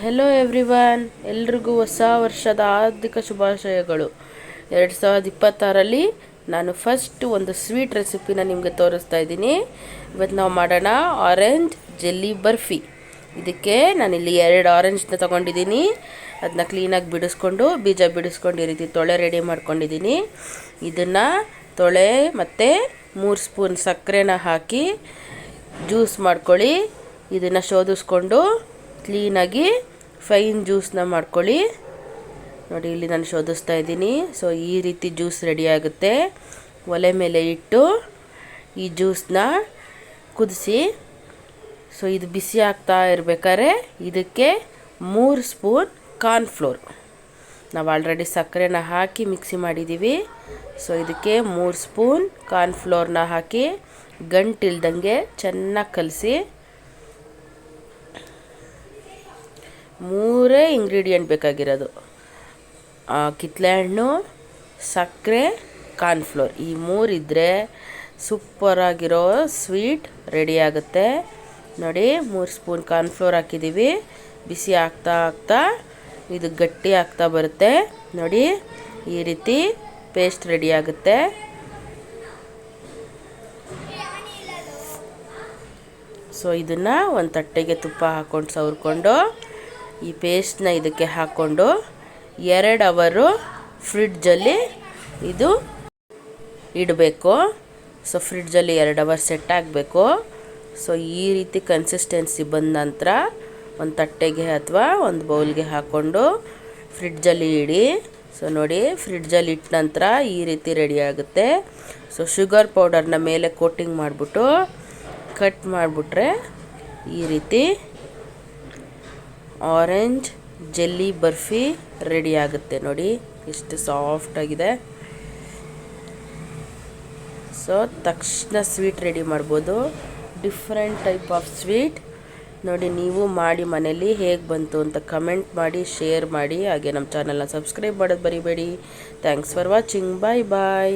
Hello everyone, ಎಲ್ರಿಗೂ ಹೊಸ ವರ್ಷದ ಹಾರ್ದಿಕ ಶುಭಾಶಯಗಳು. 2026ರಲ್ಲಿ ನಾನು ಫಸ್ಟ್ ಒಂದು ಸ್ವೀಟ್ ರೆಸಿಪಿನ ನಿಮಗೆ ತೋರಿಸ್ತಾ ಇದ್ದೀನಿ. ಇವತ್ತು ನಾವು ಮಾಡೋಣ ಆರೆಂಜ್ ಜೆಲ್ಲಿ ಬರ್ಫಿ. ಇದಕ್ಕೆ ನಾನಿಲ್ಲಿ 2 ಆರೆಂಜ್ನ ತೊಗೊಂಡಿದ್ದೀನಿ. ಅದನ್ನ ಕ್ಲೀನಾಗಿ ಬಿಡಿಸ್ಕೊಂಡು ಬೀಜ ಬಿಡಿಸ್ಕೊಂಡು ಈ ರೀತಿ ತೊಳೆ ರೆಡಿ ಮಾಡ್ಕೊಂಡಿದ್ದೀನಿ. ಇದನ್ನು ತೊಳೆ ಮತ್ತು 3 ಸ್ಪೂನ್ ಸಕ್ಕರೆನ ಹಾಕಿ ಜ್ಯೂಸ್ ಮಾಡ್ಕೊಳ್ಳಿ. ಇದನ್ನು ಶೋಧಿಸ್ಕೊಂಡು ಕ್ಲೀನಾಗಿ ಫೈನ್ ಜ್ಯೂಸನ್ನ ಮಾಡ್ಕೊಳ್ಳಿ. ನೋಡಿ, ಇಲ್ಲಿ ನಾನು ಶೋಧಿಸ್ತಾ ಇದ್ದೀನಿ. ಸೊ ಈ ರೀತಿ ಜ್ಯೂಸ್ ರೆಡಿ ಆಗುತ್ತೆ. ಒಲೆ ಮೇಲೆ ಇಟ್ಟು ಈ ಜ್ಯೂಸನ್ನ ಕುದಿಸಿ, ಸೊ ಇದು ಬಿಸಿ ಆಗ್ತಾ ಇರಬೇಕಾದ್ರೆ ಇದಕ್ಕೆ 3 ಸ್ಪೂನ್ ಕಾರ್ನ್ಫ್ಲೋರ್, ನಾವು ಆಲ್ರೆಡಿ ಸಕ್ಕರೆನ ಹಾಕಿ ಮಿಕ್ಸಿ ಮಾಡಿದ್ದೀವಿ. ಸೊ ಇದಕ್ಕೆ 3 ಸ್ಪೂನ್ ಕಾರ್ನ್ಫ್ಲೋರ್ನ ಹಾಕಿ ಗಂಟಿಲ್ದಂಗೆ ಚೆನ್ನಾಗಿ ಕಲಸಿ. 3 ಇಂಗ್ರೀಡಿಯೆಂಟ್ ಬೇಕಾಗಿರೋದು: ಕಿತ್ತಳೆ ಹಣ್ಣು, ಸಕ್ಕರೆ, ಕಾರ್ನ್ಫ್ಲೋರ್. ಈ 3 ಇದ್ದರೆ ಸೂಪರಾಗಿರೋ ಸ್ವೀಟ್ ರೆಡಿ ಆಗುತ್ತೆ. ನೋಡಿ, 3 ಸ್ಪೂನ್ ಕಾರ್ನ್ಫ್ಲೋರ್ ಹಾಕಿದ್ದೀವಿ. ಬಿಸಿ ಆಗ್ತಾ ಆಗ್ತಾ ಇದು ಗಟ್ಟಿ ಆಗ್ತಾ ಬರುತ್ತೆ. ನೋಡಿ, ಈ ರೀತಿ ಪೇಸ್ಟ್ ರೆಡಿ ಆಗುತ್ತೆ. ಸೊ ಇದನ್ನು ಒಂದು ತಟ್ಟೆಗೆ ತುಪ್ಪ ಹಾಕ್ಕೊಂಡು ಸವರ್ಕೊಂಡು ಈ ಪೇಸ್ಟ್ನ ಇದಕ್ಕೆ ಹಾಕ್ಕೊಂಡು 2 ಅವರು ಫ್ರಿಡ್ಜಲ್ಲಿ ಇದು ಇಡಬೇಕು. ಸೊ ಫ್ರಿಡ್ಜಲ್ಲಿ 2 ಅವರ್ ಸೆಟ್ ಆಗಬೇಕು. ಸೊ ಈ ರೀತಿ ಕನ್ಸಿಸ್ಟೆನ್ಸಿ ಬಂದ ನಂತರ ಒಂದು ತಟ್ಟೆಗೆ ಅಥವಾ ಒಂದು ಬೌಲ್ಗೆ ಹಾಕ್ಕೊಂಡು ಫ್ರಿಡ್ಜಲ್ಲಿ ಇಡಿ. ಸೊ ನೋಡಿ, ಫ್ರಿಡ್ಜಲ್ಲಿ ಇಟ್ಟ ನಂತರ ಈ ರೀತಿ ರೆಡಿ ಆಗುತ್ತೆ. ಸೊ ಶುಗರ್ ಪೌಡರ್ನ ಮೇಲೆ ಕೋಟಿಂಗ್ ಮಾಡಿಬಿಟ್ಟು ಕಟ್ ಮಾಡಿಬಿಟ್ರೆ ಈ ರೀತಿ ಆರೆಂಜ್ ಜೆಲ್ಲಿ ಬರ್ಫಿ ರೆಡಿ ಆಗುತ್ತೆ. ನೋಡಿ ಎಷ್ಟು ಸಾಫ್ಟಾಗಿದೆ. ಸೊ ತಕ್ಷಣ ಸ್ವೀಟ್ ರೆಡಿ ಮಾಡ್ಬೋದು. Different type of sweet. ನೋಡಿ, ನೀವು ಮಾಡಿ ಮನೇಲಿ ಹೇಗೆ ಬಂತು ಅಂತ ಕಮೆಂಟ್ ಮಾಡಿ, ಶೇರ್ ಮಾಡಿ. ಹಾಗೆ ನಮ್ಮ ಚಾನಲ್ನ ಸಬ್ಸ್ಕ್ರೈಬ್ ಮಾಡೋದು ಮರಿಬೇಡಿ. Thanks for watching. Bye bye.